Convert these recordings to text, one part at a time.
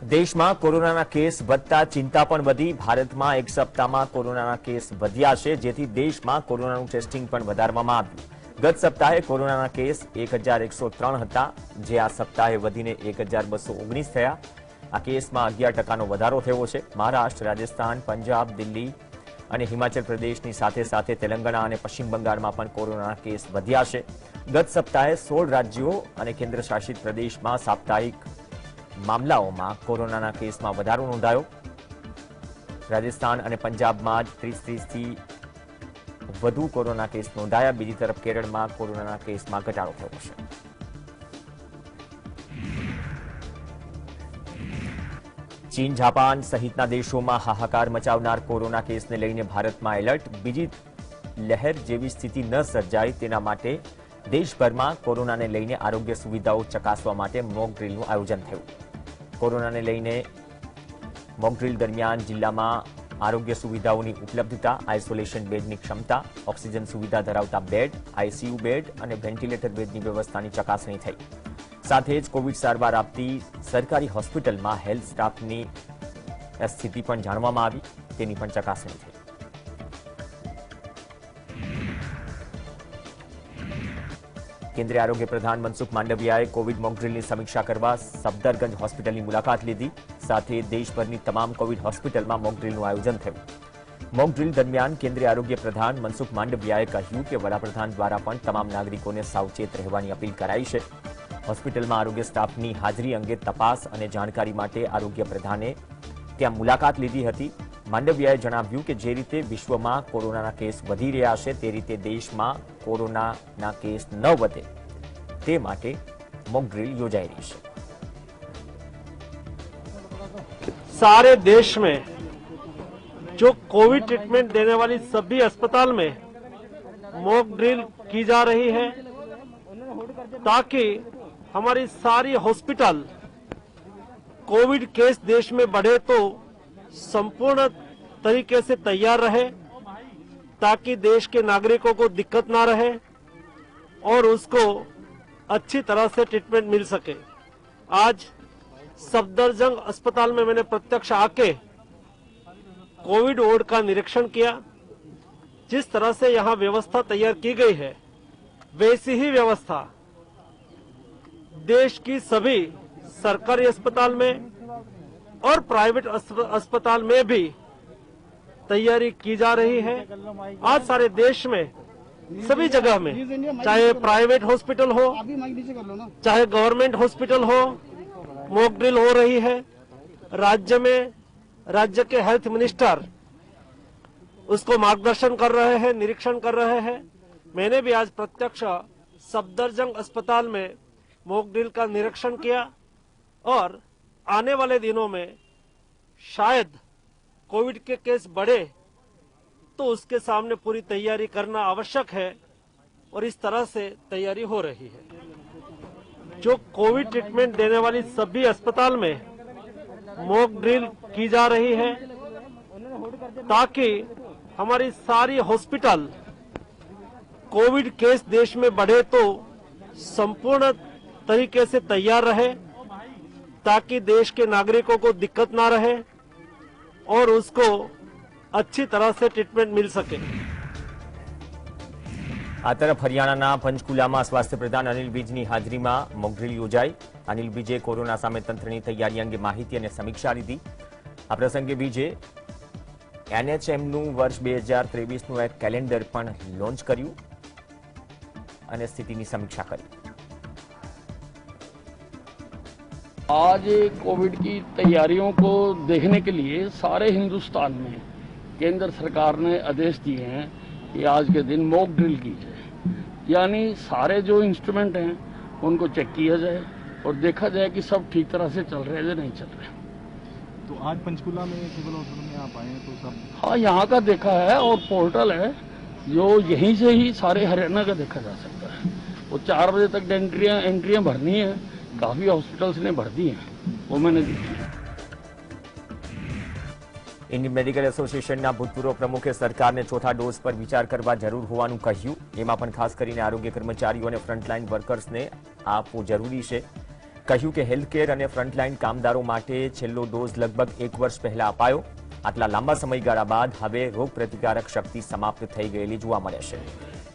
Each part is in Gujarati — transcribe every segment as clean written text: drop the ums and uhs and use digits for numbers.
દેશમાં કોરોનાના કેસ વધતા ચિંતા પણ વધી। ભારતમાં એક સપ્તાહમાં કોરોનાના કેસ વધ્યા છે, જેથી દેશમાં કોરોનાનું ટેસ્ટિંગ પણ વધારવામાં આવ્યું। ગત સપ્તાહે કોરોનાના કેસ 1103 હતા, જે આ સપ્તાહે વધીને 1219 થયા। આ કેસમાં 11% વધારો થયો છે। મહારાષ્ટ્ર, રાજસ્થાન, પંજાબ, દિલ્હી અને હિમાચલ પ્રદેશની સાથે સાથે તેલંગાણા અને પશ્ચિમ બંગાળમાં પણ કોરોનાના કેસ વધ્યા છે। ગત સપ્તાહે 16 રાજ્યો અને કેન્દ્રશાસિત પ્રદેશમાં સાપ્તાહિક મામલાઓમાં કોરોનાના કેસમાં વધારો નોંધાયો। રાજસ્થાન અને પંજાબમાં 30 થી વધુ કોરોના કેસ નોંધાયા। બીજી તરફ કેરળમાં કોરોનાના કેસમાં ઘટાડો થયો છે। ચીન, જાપાન સહિતના દેશોમાં હાહાકાર મચાવનાર કોરોના કેસને લઈને ભારતમાં એલર્ટ। બીજી લહેર જેવી સ્થિતિ ન સર્જાય તેના માટે દેશભરમાં કોરોનાને લઈને આરોગ્ય સુવિધાઓ ચકાસવા માટે મોક ડ્રીલનું આયોજન થયું। કોરોનાને લઈને મોક ડ્રીલ દરમિયાન જિલ્લામાં આરોગ્ય સુવિધાઓની ઉપલબ્ધતા, આઇસોલેશન બેડની ક્ષમતા, ઓક્સિજન સુવિધા ધરાવતા બેડ, આઈસીયુ બેડ અને વેન્ટિલેટર બેડની વ્યવસ્થાની ચકાસણી થઈ। સાથે જ કોવિડ સારવાર આપતી સરકારી હોસ્પિટલમાં હેલ્થ સ્ટાફની સ્થિતિ પણ જાણવામાં આવી, તેની પણ ચકાસણી થઈ। केंद्रीय आरोग्य प्रधान मनसुख मांडवियाए कोविड मॉकड्रिलની समीक्षा કરવા સફદરગંજ હોસ્પિટલની મુલાકાત લીધી। સાથે દેશભરની તમામ કોવિડ હોસ્પિટલમાં મોકડ્રીલનું આયોજન થયું। મોકડ્રીલ દરમિયાન કેન્દ્રીય આરોગ્ય પ્રધાન મનસુખ માંડવિયાએ કહ્યું કે વડાપ્રધાન દ્વારા પણ તમામ નાગરિકોને સાવચેત રહેવાની અપીલ કરાઈ છે। હોસ્પિટલમાં આરોગ્ય સ્ટાફની હાજરી અંગે તપાસ અને જાણકારી માટે આરોગ્ય પ્રધાને ત્યાં મુલાકાત લીધી હતી। માંડવિયાએ જણાવ્યું કે જે રીતે વિશ્વમાં કોરોનાના કેસ વધી રહ્યા છે, તે રીતે દેશમાં કોરોનાના કેસ ન વધે તે માટે મોક ડ્રીલ યોજાઈ રહી છે। सारे देश में जो कोविड ट्रीटमेंट देने वाली सभी अस्पताल में मॉक ड्रिल की जा रही है, ताकि हमारी सारी हॉस्पिटल कोविड केस देश में बढ़े तो संपूर्ण तरीके से तैयार रहे, ताकि देश के नागरिकों को दिक्कत ना रहे और उसको अच्छी तरह से ट्रीटमेंट मिल सके। आज सफदरजंग अस्पताल में मैंने प्रत्यक्ष आके कोविड वार्ड का निरीक्षण किया। जिस तरह से यहाँ व्यवस्था तैयार की गई है, वैसी ही व्यवस्था देश की सभी सरकारी अस्पताल में और प्राइवेट अस्पताल में भी तैयारी की जा रही है। आज सारे देश में सभी जगह में, चाहे प्राइवेट हॉस्पिटल हो चाहे गवर्नमेंट हॉस्पिटल हो, मॉक ड्रिल हो रही है। राज्य में राज्य के हेल्थ मिनिस्टर उसको मार्गदर्शन कर रहे हैं, निरीक्षण कर रहे हैं। मैंने भी आज प्रत्यक्ष सफदरजंग अस्पताल में मॉक ड्रिल का निरीक्षण किया और आने वाले दिनों में शायद कोविड के केस बढ़े तो उसके सामने पूरी तैयारी करना आवश्यक है और इस तरह से तैयारी हो रही है। जो कोविड ट्रीटमेंट देने वाली सभी अस्पताल में मॉक ड्रिल की जा रही है, ताकि हमारी सारी हॉस्पिटल कोविड केस देश में बढ़े तो संपूर्ण तरीके से तैयार रहे, ताकि देश के नागरिकों को दिक्कत ना रहे और उसको अच्छी तरह से ट्रीटमेंट मिल सके। आ तरफ हरियाणाना पंचकुलाમાં સ્વાસ્થ્ય પ્રધાન અનિલ વિજની હાજરીમાં મોકડ્રીલ યોજાઈ। અનિલ વિજે કોરોના સામે તંત્રની તૈયારી અંગે માહિતી અને સમીક્ષા લીધી। આ પ્રસંગે વિજે એનએચએમનું વર્ષ 2023નું એક કેલેન્ડર પણ લોન્ચ કર્યું અને સ્થિતિની સમીક્ષા કરી। आज कोविड की तैयारियों को देखने के लिए सारे हिंदुस्तान में केंद्र सरकार ने आदेश दिए हैं कि आज के दिन मॉक ड्रिल की जाए, यानी सारे जो इंस्ट्रूमेंट हैं उनको चेक किया जाए और देखा जाए कि सब ठीक तरह से चल रहे हैं या नहीं चल रहे। तो आज पंचकुला में सिविल हॉस्पिटल में आप आए हैं तो सब? हाँ, यहाँ का देखा है और पोर्टल है जो यहीं से ही सारे हरियाणा का देखा जा सकता है। वो 4 बजे तक एंट्रियाँ भरनी है, काफ़ी हॉस्पिटल्स ने भर दी हैं, वो मैंने देखी। इंडियन मेडिकल एसोसिएशनના ભૂતપૂર્વ પ્રમુખે સરકારને ચોથા ડોઝ પર વિચાર કરવા જરૂર હોવાનું કહ્યું। એમાં પણ ખાસ કરીને આરોગ્ય કર્મચારીઓ અને ફ્રન્ટલાઇન વર્કર્સને આપવું જરૂરી છે। કહ્યું કે હેલ્થકેર અને ફ્રન્ટલાઇન કામદારો માટે છેલ્લો ડોઝ લગભગ 1 વર્ષ પહેલા અપાયો. આટલા લાંબા સમયગાળા બાદ હવે રોગપ્રતિકારક શક્તિ સમાપ્ત થઈ ગયેલી જોવા મળે છે.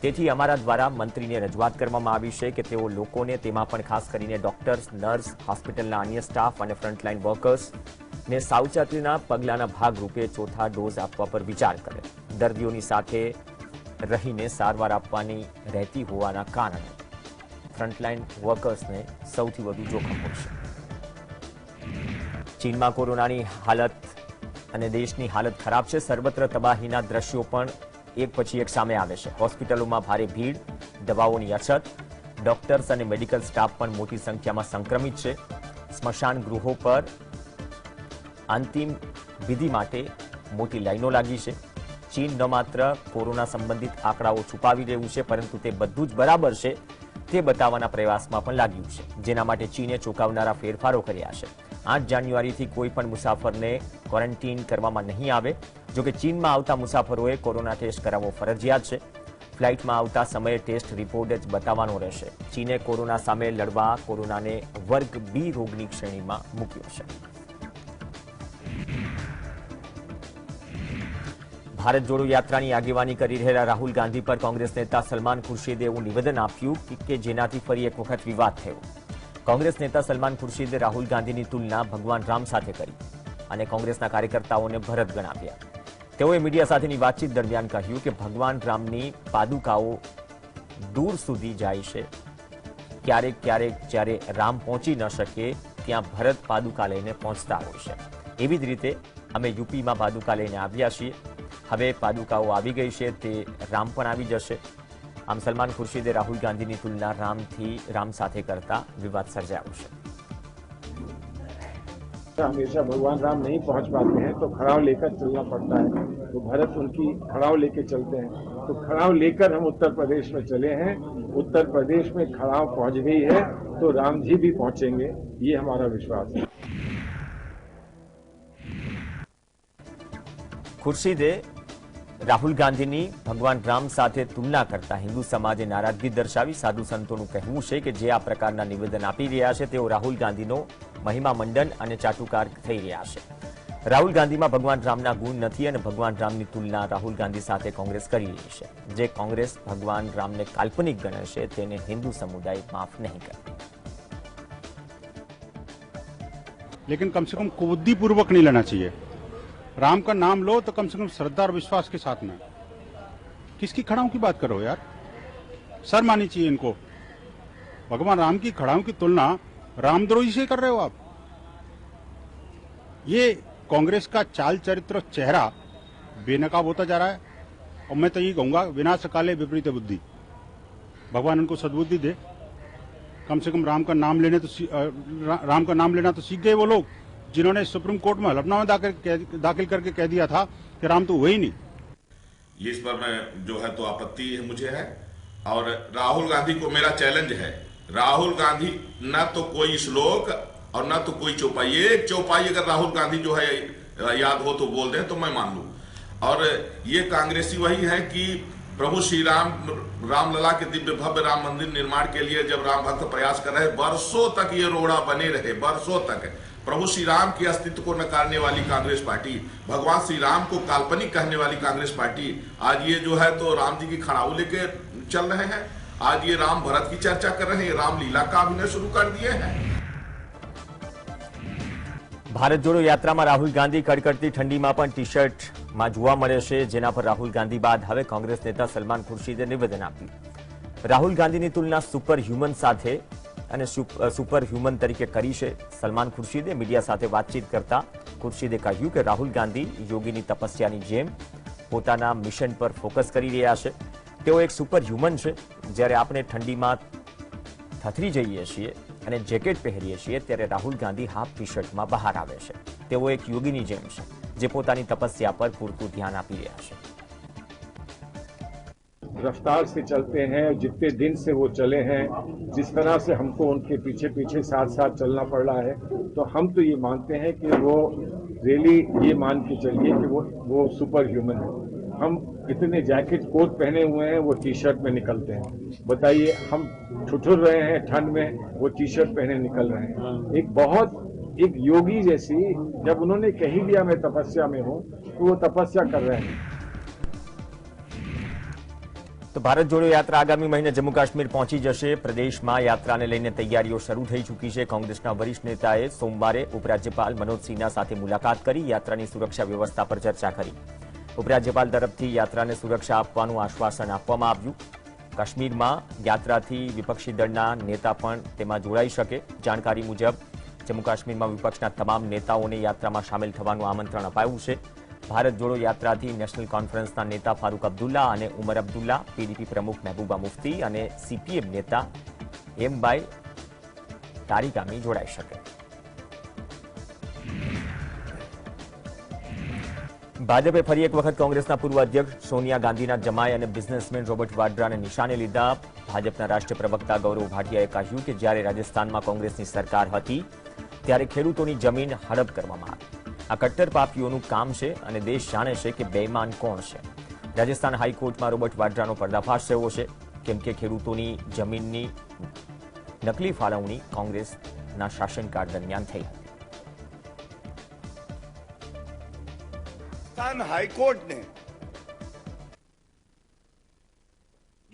તેથી અમારા દ્વારા મંત્રીને રજૂઆત કરવામાં આવી છે કે તેઓ લોકોને, તેમાં પણ ખાસ કરીને ડોક્ટર્સ, નર્સ, હોસ્પિટલના અન્ય સ્ટાફ અને ફ્રન્ટલાઇન વર્કર્સને સાવચેતીના પગલાંના ભાગરૂપે ચોથા ડોઝ આપવા પર વિચાર કરે. દર્દીઓની સાથે રહીને સારવાર આપવાની રહેતી હોવાના કારણે ફ્રન્ટલાઇન વર્કર્સને સૌથી વધુ જોખમ હોય છે. ચીનમાં કોરોનાની હાલત અને દેશની હાલત ખરાબ છે. સર્વત્ર તબાહીના દ્રશ્યો પણ એક પછી એક સામે આવે છે. હોસ્પિટલોમાં ભારે ભીડ, દવાઓની અછત, ડોક્ટર્સ અને મેડિકલ સ્ટાફ પણ મોટી સંખ્યામાં સંક્રમિત છે. સ્મશાન ગૃહો પર અંતિમ વિધિ માટે મોટી લાઈનો લાગી છે. ચીન ન માત્ર કોરોના સંબંધિત આંકડાઓ છુપાવી રહ્યું છે, પરંતુ તે બધું જ બરાબર છે તે બતાવવાના પ્રયાસમાં પણ લાગ્યું છે, જેના માટે ચીને ચોંકાવનારા ફેરફારો કર્યા છે. 8 જાન્યુઆરીથી કોઈ પણ મુસાફરને ક્વોરન્ટીન કરવામાં નહીં આવે. જોકે ચીનમાં આવતા મુસાફરોએ કોરોના ટેસ્ટ કરાવવો ફરજિયાત છે. ફ્લાઇટમાં આવતા સમયે ટેસ્ટ રિપોર્ટ જ બતાવવાનો રહેશે. ચીને કોરોના સામે લડવા કોરોનાને વર્ગ બી રોગની શ્રેણીમાં મૂક્યો છે. ભારત જોડો યાત્રાની આગેવાની કરી રહેલા રાહુલ ગાંધી પર કોંગ્રેસ નેતા સલમાન ખુરશીદે એવું નિવેદન આપ્યું કે જેનાથી ફરી એક વખત વિવાદ થયો. કોંગ્રેસ નેતા સલમાન ખુરશીદે રાહુલ ગાંધીની તુલના ભગવાન રામ સાથે કરી અને કોંગ્રેસના કાર્યકર્તાઓને ભરત ગણાવ્યા. તેઓએ મીડિયા સાથેની વાતચીત દરમિયાન કહ્યું કે ભગવાન રામની પાદુકાઓ દૂર સુધી જાય છે. ક્યારેક ક્યારેક જ્યારે રામ પહોંચી ન શકે ત્યાં ભરત પાદુકા લઈને પહોંચતા હોય છે. એવી જ રીતે અમે યુપીમાં પાદુકા લઈને આવ્યા છીએ. હવે પાદુકાઓ આવી ગઈ છે, તે રામ પણ આવી જશે. આમ સલમાન ખુરશીદે રાहुल ગાંધીની તુલના રામ સાથે करता विवाद सर्जाया है. हमेशा भगवान राम नहीं पहुंच पाते हैं तो खड़ाव लेकर चलना पड़ता है. तो भरत उनकी खड़ाव लेकर चलते हैं. तो खड़ाव लेकर हम उत्तर प्रदेश में चले हैं. उत्तर प्रदेश में खड़ाव पहुंच गई है तो राम जी भी पहुंचेंगे, ये हमारा विश्वास है. खुर्शीदे રાહુલ ગાંધીની ભગવાન રામ સાથે તુલના કરતા હિન્દુ સમાજે નારાજગી દર્શાવી. સાધુ સંતોનું કહેવું છે કે જે આ પ્રકારના નિવેદન આપી રહ્યા છે તેઓ રાહુલ ગાંધીનો મહિમા મંડન અને ચાટુકાર થઈ રહ્યા છે. રાહુલ ગાંધીમાં ભગવાન રામના ગુણ નથી અને ભગવાન રામની તુલના રાહુલ ગાંધી સાથે કોંગ્રેસ કરી રહી છે. જે કોંગ્રેસ ભગવાન રામને કાલ્પનિક ગણે છે તેને હિન્દુ સમુદાય માફ નહીં કરે. लेकिन कम से कम कुबुद्धि पूर्वक नहीं लेना चाहिए. राम का नाम लो तो कम से कम श्रद्धा और विश्वास के साथ में. किसकी खड़ाओं की बात करो यार, शर्म आनी चाहिए इनको. भगवान राम की खड़ाओं की तुलना रामद्रोही से कर रहे हो आप. ये कांग्रेस का चाल चरित्र चेहरा बेनकाब होता जा रहा है. और मैं तो ये कहूंगा विनाश काले विपरीत बुद्धि. भगवान उनको सद्बुद्धि दे. कम से कम राम का नाम लेना तो सीख गए वो लोग जिन्होंने सुप्रीम कोर्ट में हलफनामा दाखिल करके कह दिया था कि राम तो हुए ही नहीं. इस पर मैं जो है तो आपत्ति मुझे है. और राहुल गांधी को मेरा चैलेंज है. राहुल गांधी न तो कोई श्लोक और न तो कोई चौपाई. एक चौपाई अगर राहुल गांधी जो है याद हो तो बोल दें तो मैं मान लूं. और ये कांग्रेसी वही है कि प्रभु श्री रामलला के दिव्य भव्य राम मंदिर निर्माण के लिए जब राम भक्त प्रयास कर रहे, वर्षों तक ये रोड़ा बने रहे, वर्षों तक प्रभु श्री राम के अस्तित्व को नकारने वाली कांग्रेस पार्टी, भगवान श्री राम को काल्पनिक कहने वाली कांग्रेस पार्टी आज ये जो है तो राम जी की खड़ाऊ लेके चल रहे हैं. आज ये राम भरत की चर्चा कर रहे हैं, राम लीला का अभिनय शुरू कर दिए हैं. ભારત જોડો યાત્રામાં રાહુલ ગાંધી કડકડતી ઠંડીમાં પણ ટી શર્ટમાં જોવા મળે છે, જેના પર રાહુલ ગાંધી બાદ હવે કોંગ્રેસ નેતા સલમાન ખુરશીદે નિવેદન આપ્યું. રાહુલ ગાંધીની તુલના સુપર હ્યુમન સાથે અને સુપર હ્યુમન તરીકે કરી છે. સલમાન ખુરશીદે મીડિયા સાથે વાતચીત કરતા ખુરશીદે કહ્યું કે રાહુલ ગાંધી યોગીની તપસ્યાની જેમ પોતાના મિશન પર ફોકસ કરી રહ્યા છે. તેઓ એક સુપર હ્યુમન છે. જ્યારે આપણે ઠંડીમાં થથરી જઈએ છીએ અને જેકેટ પહેરીએ છીએ ત્યારે રાહુલ ગાંધી હાફ ટી શર્ટમાં બહાર આવે છે. તેઓ એક યોગીની જેમ છે જે પોતાની તપસ્યા પર પૂરતું ध्यान આપી રહ્યા છે. रफ्तार से चलते हैं, जितने दिन से वो चले हैं, जिस तरह से हमको उनके पीछे पीछे साथ साथ चलना पड़ रहा है, तो हम तो ये मानते हैं कि वो रियली ये मान के चलिए कि वो सुपर ह्यूमन है. हम इतने जैकेट कोट पहने हुए हैं, वो टी शर्ट में निकलते हैं। बताइए, हम ठुठुर रहे हैं ठंड में, वो टी शर्ट पहने निकल रहे हैं। एक योगी जैसी, जब उन्होंने कही दिया मैं तपस्या में हूं, तो वो तपस्या कर रहे हैं। तो भारत जोड़ो यात्रा आगामी महीने जम्मू काश्मीर पहुंची जशे। प्रदेशમાં યાત્રાને લઈને તૈયારીઓ શરૂ થઈ ચૂકી છે। કોંગ્રેસના વરિષ્ઠ નેતાએ સોમવારે ઉપરાજ્યપાલ મનોજ સિન્હા સાથે મુલાકાત કરી યાત્રાની સુરક્ષા વ્યવસ્થા પર ચર્ચા કરી। ઉપરાજ્યપાલ તરફથી યાત્રાને સુરક્ષા આપવાનું આશ્વાસન આપવામાં આવ્યું। કાશ્મીરમાં યાત્રાથી વિપક્ષી દળના नेता પણ તેમાં જોડાઈ શકે। જાણકારી મુજબ જમ્મુ કાશ્મીરમાં વિપક્ષના તમામ નેતાઓને યાત્રામાં સામેલ થવાનું આમંત્રણ અપાયું છે। ભારત જોડો યાત્રાથી નેશનલ કોન્ફરન્સના નેતા ફારૂક અબ્દુલ્લા અને ઉમર અબ્દુલ્લા, પીડીપી પ્રમુખ મહેબૂબા મુફ્તી અને સીપીએમ નેતા એમ.વાય તારિગામી જોડાઈ શકે। ભાજપે ફરી એક વખત કોંગ્રેસના પૂર્વ અધ્યક્ષ સોનિયા ગાંધીના જમાઈ અને બિઝનેસમેન રોબર્ટ વાડ્રાને નિશાને લીધા। ભાજપના રાષ્ટ્રીય પ્રવક્તા ગૌરવ ભાટિયાએ કહ્યું કે જ્યારે રાજસ્થાનમાં કોંગ્રેસની સરકાર હતી ત્યારે ખેડૂતોની જમીન હડપ કરવામાં આવી। આ કટ્ટર પાપીઓનું કામ છે અને દેશ જાણે છે કે બેઈમાન કોણ છે। રાજસ્થાન હાઈકોર્ટમાં રોબર્ટ વાડ્રાનો પર્દાફાશ થયો છે, કેમ કે ખેડૂતોની જમીનની નકલી ફાળવણી કોંગ્રેસના શાસનકાળ દરમિયાન થઈ હતી। राजस्थान हाईकोर्ट ने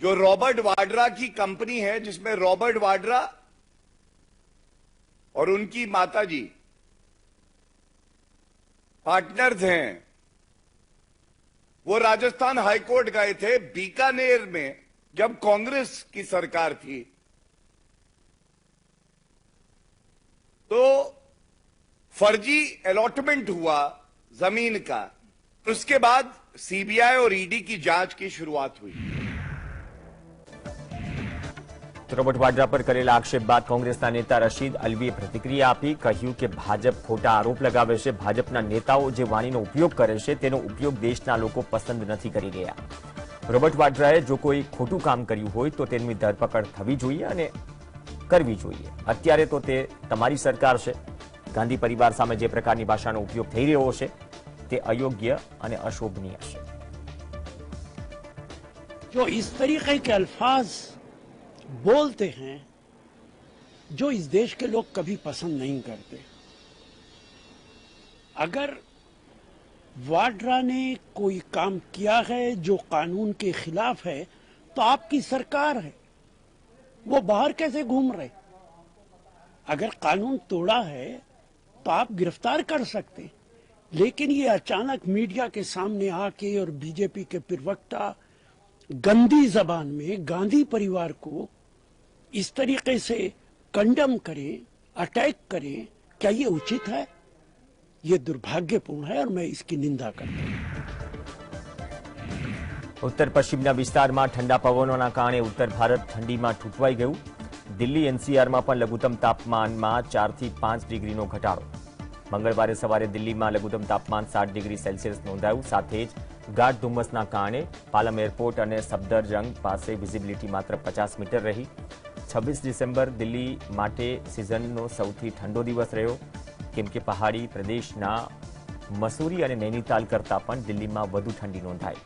जो रॉबर्ट वाड्रा की कंपनी है, जिसमें रॉबर्ट वाड्रा और उनकी माताजी पार्टनर्स हैं, वो राजस्थान हाईकोर्ट गए थे बीकानेर में जब कांग्रेस की सरकार थी। तो फर्जी अलॉटमेंट हुआ जमीन का। उसके बाद सीबीआई और ईडी की जांच की शुरुआत हुई। રોબર્ટ વાડ્રા પર કરેલા આક્ષેપ બાદ કોંગ્રેસના નેતા રશીદ અલ્વીએ પ્રતિક્રિયા આપી। કહ્યું કે ભાજપ ખોટા આરોપ લગાવે છે। ભાજપના નેતાઓ જે વાણીનો ઉપયોગ કરે છે તેનો ઉપયોગ દેશના લોકો પસંદ નથી કરી રહ્યા। રોબર્ટ વાડ્રાએ જો કોઈ ખોટું કામ કર્યું હોય તો તેની ધરપકડ થવી જોઈએ અને કરવી જોઈએ। અત્યારે તો તે તમારી સરકાર છે। ગાંધી પરિવાર સામે જે પ્રકારની ભાષાનો ઉપયોગ થઈ રહ્યો છે તે અયોગ્ય અને અશોભનીય છે। जो इस तरीके के अल्फाज बोलते हैं जो इस देश के लोग कभी पसंद नहीं करते। अगर वाड्रा ने कोई काम किया है जो कानून के खिलाफ है तो आपकी सरकार है, वो बाहर कैसे घूम रहे? अगर कानून तोड़ा है तो आप गिरफ्तार कर सकते, लेकिन ये अचानक मीडिया के सामने आके और बीजेपी के प्रवक्ता गंदी जबान में गांधी परिवार को इस तरीके से कंडम करें, अटैक करें, क्या ये उचित है? ये दुर्भाग्यपूर्ण है और मैं इसकी निंदा करता हूं। ઉત્તર પશ્ચિમના વિસ્તારમાં ઠંડા પવનોના કારણે ઉત્તર ભારત ઠંડીમાં ઠૂંઠવાઈ ગયું। દિલ્હી એનસીઆરમાં પણ લઘુત્તમ તાપમાનમાં 4 થી 5 ડિગ્રીનો ઘટાડો। મંગળવારે સવારે દિલ્હીમાં લઘુત્તમ તાપમાન 7 ડિગ્રી સેલ્સિયસ નોંધાયું। સાથે જ ગાઢ ધુમ્મસના કારણે પાલમ એરપોર્ટ અને સફદરજંગ પાસે વિઝિબિલિટી માત્ર 50 મીટર રહી। 26 ડિસેમ્બર દિલ્હી માટે સિઝનનો સૌથી ઠંડો દિવસ રહ્યો, કેમ કે પહાડી પ્રદેશના મસૂરી અને નૈનીતાલ કરતાં પણ દિલ્હીમાં વધુ ઠંડી નોંધાઈ।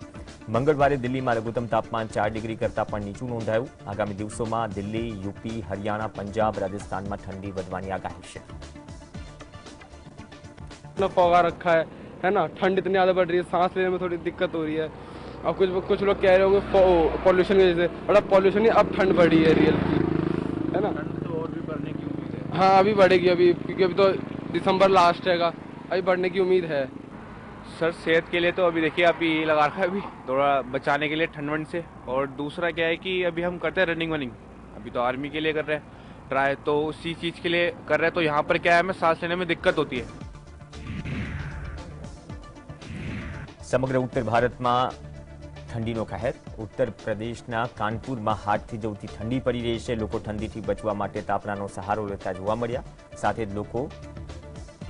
મંગળવારે દિલ્હીમાં લઘુત્તમ તાપમાન 4 ડિગ્રી કરતાં પણ નીચું નોંધાયું। આગામી દિવસોમાં દિલ્હી, યુપી, હરિયાણા, પંજાબ, રાજસ્થાનમાં ઠંડી વધવાની આગાહી છે। फौगा रखा है ना। ठंड इतनी ज्यादा बढ़ रही है, सांस लेने में थोड़ी दिक्कत हो रही है। और कुछ लोग कह रहे होंगे पॉल्यूशन की वजह से, बड़ा पॉल्यूशन ही अब ठंड बढ़ी है रियल की, है ना। ठंड तो और भी बढ़ने की उम्मीद है। हाँ, अभी बढ़ेगी, अभी क्योंकि अभी तो दिसंबर लास्ट हैगा, अभी बढ़ने की उम्मीद है। सर सेहत के लिए तो अभी देखिए आप ये लगा रखा है अभी थोड़ा बचाने के लिए ठंड वंड से। और दूसरा क्या है कि अभी हम करते हैं रनिंग वनिंग, अभी तो आर्मी के लिए कर रहे हैं ट्राई, तो उसी चीज के लिए कर रहे हैं। तो यहाँ पर क्या है, हमें सांस लेने में दिक्कत होती है। સમગ્ર ઉત્તર ભારતમાં ઠંડીનો કહેર। ઉત્તર પ્રદેશના કાનપુરમાં હાથથી જવતી ઠંડી પડી રહી છે। લોકો ઠંડીથી બચવા માટે તાપણાનો સહારો લેતા જોવા મળ્યા। સાથે જ લોકો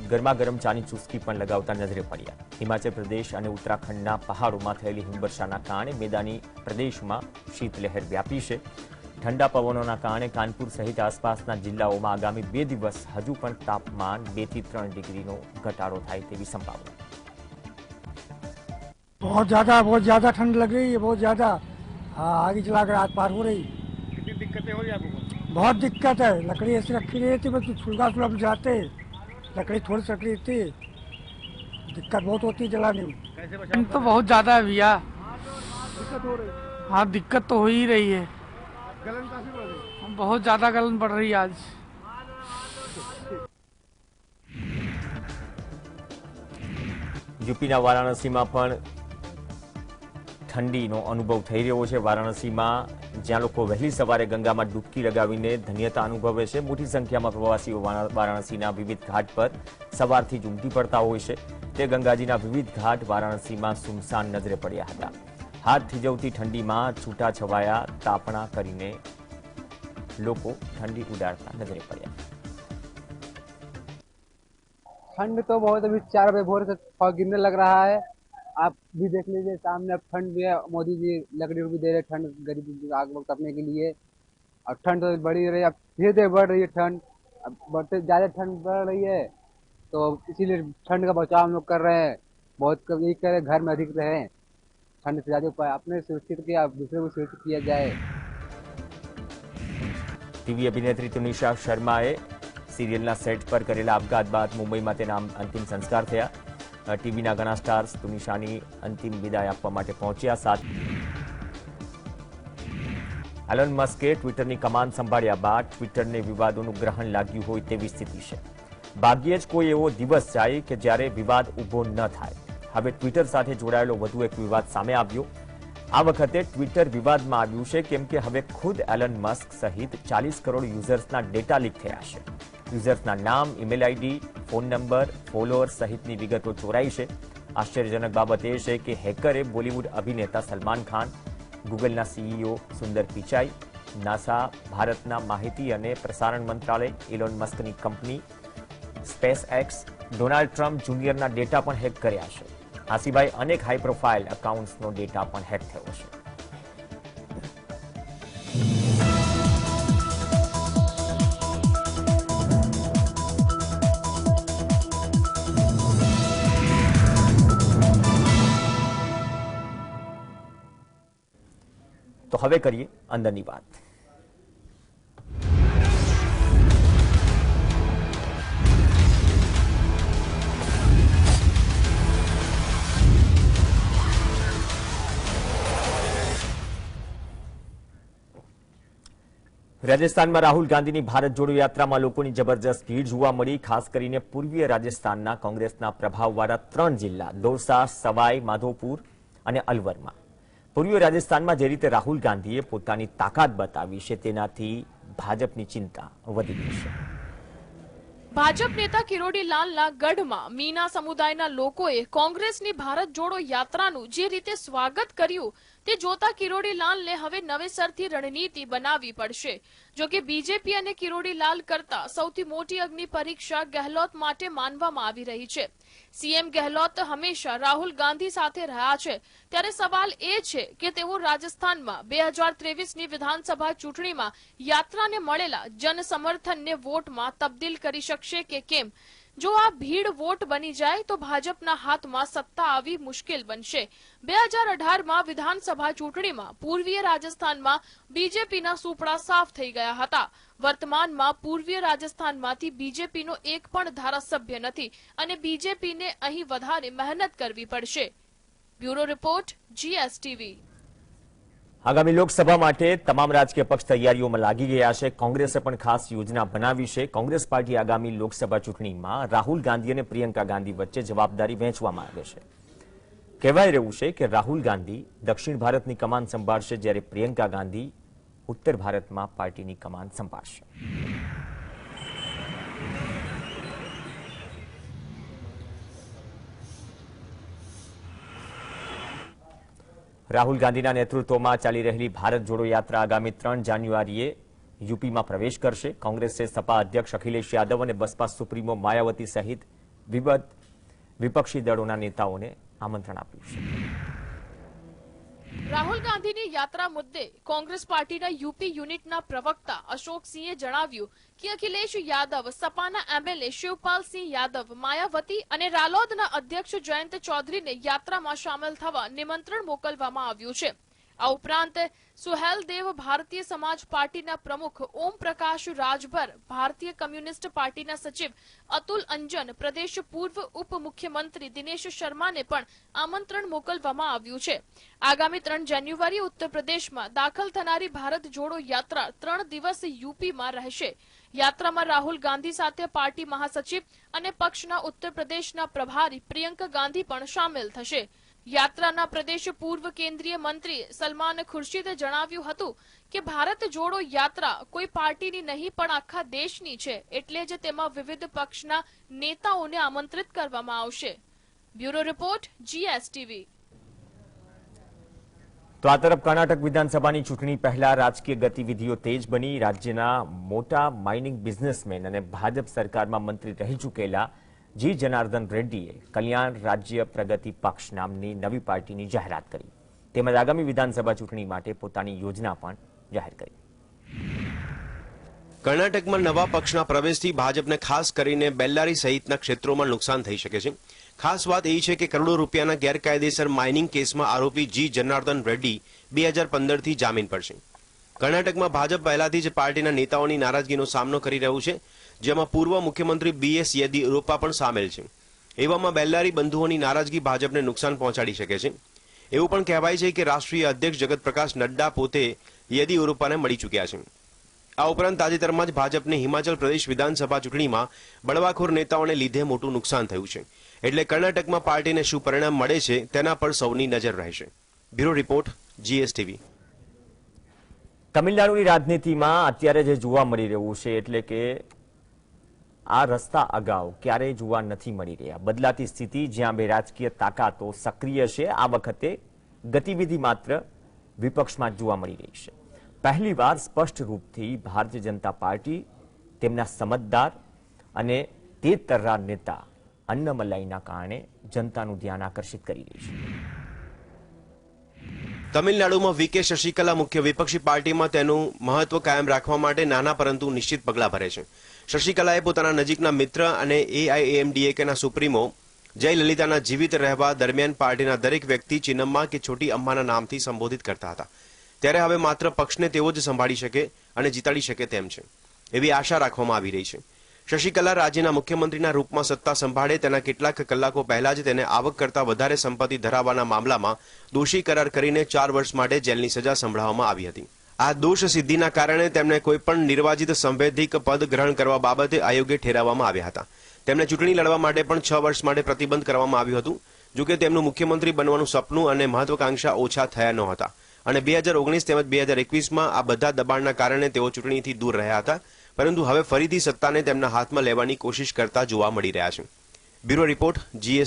ગરમાગરમ ચાની ચુસ્કી પણ લગાવતા નજરે પડ્યા। હિમાચલ પ્રદેશ અને ઉત્તરાખંડના પહાડોમાં થયેલી હિમવર્ષાના કારણે મેદાની પ્રદેશમાં શીતલહેર વ્યાપી છે। ઠંડા પવનોના કારણે કાનપુર સહિત આસપાસના જિલ્લાઓમાં આગામી 2 દિવસ હજુ પણ તાપમાન 2 થી 3 ડિગ્રીનો ઘટાડો થાય તેવી સંભાવના। बहुत ज़्यादा ठंड लग रही है, बहुत ज़्यादा। हाँ, आगे चला कर रात पार हो रही। कितनी दिक्कतें हो रही है आपको? बहुत दिक्कत है। लकड़ी ऐसी रखी रहती, बस छुलका जाते, लकड़ी थोड़ी सी रखी रहती, दिक्कत बहुत होती है जलाने में। ठंड तो बहुत ज़्यादा है भैया। दिक्कत हो रही है? हाँ, दिक्कत तो हो ही रही है। गलन काफी बढ़ रही है? बहुत ज़्यादा गलन पड़ रही है आज। યુપીના વારાણસીમાં પણ ઠંડીનો અનુભવ થઈ રહ્યો છે। વારાણસીમાં જ્યાં લોકો વહેલી સવારે ગંગામાં ડૂબકી લગાવીને ધન્યતા અનુભવે છે, મોટી સંખ્યામાં પ્રવાસીઓ વારાણસીના વિવિધ ઘાટ પર સવારથી જ ઉમટી પડતા હોય છે। તે ગંગાજીના વિવિધ ઘાટ વારાણસીમાં સુમસાન નજરે પડ્યા હતા। હાથ થીજવતી ઠંડીમાં છૂટાછવાયા તાપણા કરીને લોકો ઠંડી ઉડાડતા નજરે પડ્યા। ठंड तो बहुत, अभी 4 बजे भोर से फॉग गिरने लग रहा है। आप भी देख लीजिए सामने, अब ठंड भी है। मोदी जी लकड़ी भी दे रहे ठंड गरीब आग वक्त तपने के लिए। और ठंड तो बढ़ी रही है, अब धीरे धीरे बढ़ रही है ठंड। अब बढ़ते ज़्यादा ठंड बढ़ रही है, तो इसीलिए ठंड का बचाव हम लोग कर रहे हैं। बहुत यही कह रहे घर में अधिक रहें, ठंड से ज़्यादा उपाय अपने सुरक्षित किया, दूसरे को सुरक्षित किया जाए। ટીવી અભિનેત્રી તુનિશા શર્માએ સિરિયલના સેટ પર કરેલા આપઘાત બાદ મુંબઈમાં તેના અંતિમ સંસ્કાર થયા। ટીવીના ઘણા સ્ટાર્સ તુનિશાની અંતિમ વિદાય આપવા માટે પહોંચ્યા। સાથ એલન મસ્કે ટ્વિટરની કમાન સંભાળ્યા બાદ ટ્વિટરને વિવાદોનું ગ્રહણ લાગ્યું હોય તેવી સ્થિતિ છે। ભાગ્યે જ કોઈ એવો દિવસ જાય કે જ્યારે વિવાદ ઊભો ન થાય। હવે ટ્વિટર સાથે જોડાયેલો વધુ એક વિવાદ સામે આવ્યો। આ વખતે ટ્વિટર વિવાદમાં આવ્યું છે કેમ કે હવે ખુદ એલન મસ્ક સહિત 40 કરોડ યુઝર્સના ડેટા લીક થયા છે। યુઝર્સના નામ, email ID, phone number, follower સહિતની વિગતો ચોરાઈ છે। આશ્ચર્યજનક બાબત એ છે કે હેકરે બોલિવૂડ અભિનેતા સલમાન ખાન, ગૂગલના સીઈઓ સુંદર પિચાઈ, નાસા, ભારતના માહિતી અને પ્રસારણ મંત્રાલય, ઇલોન મસ્કની કંપની સ્પેસ એક્સ, ડોનાલ્ડ ટ્રમ્પ જુનિયરના ડેટા પણ હેક કર્યા છે। આ સિવાય અનેક હાઈ પ્રોફાઇલ એકાઉન્ટ્સનો ડેટા પણ હેક થયો છે। તો હવે કરીએ અંદરની વાત। રાજસ્થાનમાં રાહુલ ગાંધીની ભારત જોડો યાત્રામાં લોકોની જબરજસ્ત ભીડ જોવા મળી। ખાસ કરીને પૂર્વીય રાજસ્થાનના કોંગ્રેસના પ્રભાવવાળા 3 જિલ્લા દૌસા, સવાઈ માધોપુર અને અલવરમાં। પૂર્વીય રાજસ્થાનમાં જે રીતે રાહુલ ગાંધીએ પોતાની તાકાત બતાવી છે તેનાથી ભાજપની ચિંતા વધી ગઈ છે। ભાજપ નેતા કિરોડીલાલના ગઢમાં મીના સમુદાયના લોકોએ કોંગ્રેસની ભારત જોડો યાત્રાનું જે રીતે સ્વાગત કર્યું તે જોતા કિરોડીલાલને હવે નવેસરથી રણનીતિ બનાવવી પડશે। જો કે બીજેપી અને કિરોડીલાલ કરતા સૌથી મોટી અગ્નિ પરીક્ષા ગહેલોત માટે માનવામાં આવી રહી છે। સીએમ ગહેલોત હંમેશા રાહુલ ગાંધી સાથે રહ્યા છે, ત્યારે સવાલ એ છે કે તેઓ રાજસ્થાનમાં 2023ની વિધાનસભા ચૂંટણીમાં યાત્રાને મળેલા જનસમર્થનને વોટમાં તબદીલ કરી શકશે કે કેમ। જો આ ભીડ વોટ બની જાય તો ભાજપના હાથમાં સત્તા આવી મુશ્કેલ બનશે। 2018માં વિધાનસભા ચૂંટણીમાં પૂર્વીય રાજસ્થાનમાં બીજેપીના સુપડા સાફ થઈ ગયા હતા। વર્તમાનમાં પૂર્વીય રાજસ્થાનમાંથી બીજેપીનો એક પણ ધારાસભ્ય નથી અને બીજેપીને અહીં વધારે મહેનત કરવી પડશે। Bureau report, GSTV। આગામી લોકસભા માટે તમામ રાજકીય પક્ષ તૈયારીઓમાં લાગી ગયા છે। કોંગ્રેસે પણ ખાસ યોજના બનાવી છે। કોંગ્રેસ પાર્ટી આગામી લોકસભા ચૂંટણીમાં રાહુલ ગાંધી અને પ્રિયંકા ગાંધી વચ્ચે જવાબદારી વહેંચવામાં આવે છે। કહેવાય રહ્યું છે કે રાહુલ ગાંધી દક્ષિણ ભારતની કમાન સંભાળશે, જ્યારે પ્રિયંકા ગાંધી ઉત્તર ભારતમાં પાર્ટીની કમાન સંભાળશે। રાહુલ ગાંધીના નેતૃત્વમાં ચાલી રહેલી ભારત જોડો યાત્રા આગામી 3 જાન્યુઆરીએ યુપીમાં પ્રવેશ કરશે। કોંગ્રેસે સપા અધ્યક્ષ અખિલેશ યાદવ અને બસપા સુપ્રીમો માયાવતી સહિત વિપક્ષી દળોના નેતાઓને આમંત્રણ આપ્યું છે। રાહુલ ગાંધીની યાત્રા મુદ્દે કોંગ્રેસ પાર્ટીના યુપી યુનિટના પ્રવક્તા અશોકસિંહે જણાવ્યું કે અખિલેશ યાદવ, સપાના એમએલએ શિવપાલસિંહ યાદવ, માયાવતી અને રાલોદના અધ્યક્ષ જયંત ચૌધરીને યાત્રામાં સામેલ થવા નિમંત્રણ મોકલવામાં આવ્યું છે. આ ઉપરાંત સુહેલદેવ ભારતીય સમાજ પાર્ટીના પ્રમુખ ઓમ પ્રકાશ રાજભર, ભારતીય કમ્યુનિસ્ટ પાર્ટીના સચિવ અતુલ અંજન, પ્રદેશ પૂર્વ ઉપમુખ્યમંત્રી દિનેશ શર્માને પણ આમંત્રણ મોકલવામાં આવ્યું છે. આગામી 3 જાન્યુઆરીએ ઉત્તર પ્રદેશમાં દાખલ થનારી ભારત જોડો યાત્રા 3 દિવસ યુપીમાં રહેશે. યાત્રામાં રાહુલ ગાંધી સાથે પાર્ટી મહાસચિવ અને પક્ષના ઉત્તર પ્રદેશના પ્રભારી પ્રિયંકા ગાંધી પણ સામેલ થશે. યાત્રાના પ્રદેશ પૂર્વ કેન્દ્રીય મંત્રી સલમાન ખુરશીદે જણાવ્યું હતું કે ભારત જોડો યાત્રા કોઈ પાર્ટીની નહીં પણ આખા દેશની છે, એટલે જ તેમાં વિવિધ પક્ષના નેતાઓને આમંત્રિત કરવામાં આવશે. Bureau report, GSTV. તો આ તરફ કર્ણાટક વિધાનસભાની ચૂંટણી પહેલા રાજકીય ગતિવિધિઓ તેજ બની. રાજ્યના મોટા માઇનિંગ બિઝનેસમેન અને ભાજપ સરકારમાં મંત્રી રહી ચૂકેલા જી જનાર્દન રેડ્ડીએ કલ્યાણ રાજ્ય પ્રગતિ પક્ષ નામની નવી પાર્ટીની જાહેરાત કરી. તેમજ આગામી વિધાનસભા ચૂંટણી માટે પોતાની યોજના પણ જાહેર કરી. કર્ણાટકમાં નવા પક્ષના પ્રવેશથી ભાજપને ખાસ કરીને બેલ્લારી સહિતના ક્ષેત્રોમાં નુકસાન થઈ શકે છે. ખાસ વાત એ છે કે કરોડો રૂપિયાના ગેરકાયદેસર માઇનિંગ કેસમાં આરોપી જી જનાર્દન રેડ્ડી 2015થી જામીન પર છે. કર્ણાટકમાં ભાજપ પહેલાથી જ પાર્ટીના નેતાઓની નારાજગીનો સામનો કરી રહ્યું છે, જેમાં પૂર્વ મુખ્યમંત્રી BS યેદિયુરપ્પા પણ સામેલ છે. એવામાં બેલ્લારી બંધુઓની નારાજગી ભાજપને નુકસાન પહોંચાડી શકે છે. એવું પણ કહેવાય છે કે રાષ્ટ્રીય અધ્યક્ષ જગત પ્રકાશ નડ્ડા પોતે યેદિયુરપ્પાને મળી ચૂક્યા છે. આ ઉપરાંત તાજેતરમાં જ ભાજપને હિમાચલ પ્રદેશ વિધાનસભા ચૂંટણીમાં બળવાખોર નેતાઓને લીધે મોટું નુકસાન થયું છે. એટલે કર્ણાટકમાં પાર્ટીને શું પરિણામ મળે છે તેના પર સૌની નજર રહેશે. Bureau report, GSTV. તમિલનાડુની રાજનીતિમાં અત્યારે જે જોવા મળી રહ્યું છે એટલે કે આ રસ્તા અગાઉ ક્યારેય જોવા નથી મળી રહ્યા. બદલાતી સ્થિતિ જ્યાં બે રાજકીય તાકાતો સક્રિય છે, આ વખતે ગતિવિધિ માત્ર વિપક્ષમાં જોવા મળી રહી છે. પહેલીવાર સ્પષ્ટ રૂપથી ભારતીય જનતા પાર્ટી તેમના સમજદાર અને તેજ તર્રાર નેતા અન્નમલાઈના કારણે જનતાનું ધ્યાન આકર્ષિત કરી રહી છે. તમિલનાડુમાં VK શશિકલા મુખ્ય વિપક્ષી પાર્ટીમાં તેનું મહત્વ કાયમ રાખવા માટે નાના પરંતુ નિશ્ચિત પગલાં ભરે છે. શશિકલાએ પોતાના નજીકના મિત્ર અને AIAMDKના સુપ્રીમો જયલલિતાના જીવિત રહેવા દરમિયાન પાર્ટીના દરેક વ્યક્તિ ચિન્નમ્મા કે છોટી અમ્માના નામથી સંબોધિત કરતા હતા. ત્યારે હવે માત્ર પક્ષને તેઓ જ સંભાળી શકે અને જીતાડી શકે તેમ છે, એવી આશા રાખવામાં આવી રહી છે. શશિકલા રાજ્યના મુખ્યમંત્રીના રૂપમાં સત્તા સંભાળે તેના કેટલાક કલાકો પહેલા જ તેને આવક કરતા વધારે સંપત્તિ ધરાવવાના મામલામાં દોષી કરાર કરીને 4 વર્ષ માટે જેલની સજા સંભળાવવામાં આવી હતી. આ દોષ સિદ્ધિના કારણે તેમને કોઈપણ નિર્વાચિત સંવૈધિક પદ ગ્રહણ કરવા બાબતે અયોગ્ય ઠેરવવામાં આવ્યા હતા. તેમને ચૂંટણી લડવા માટે પણ 6 વર્ષ માટે પ્રતિબંધ કરવામાં આવ્યું હતું. જોકે તેમનું મુખ્યમંત્રી બનવાનું સપનું અને મહત્વાકાંક્ષા ઓછા થયા નહોતા અને 2019 તેમજ 2021માં આ બધા દબાણના કારણે તેઓ ચૂંટણીથી દૂર રહ્યા હતા, પરંતુ હવે ફરીથી સત્તાને તેમના હાથમાં લેવાની કોશિશ કરતા જોવા મળી રહ્યા છે. Bureau report, GSTV.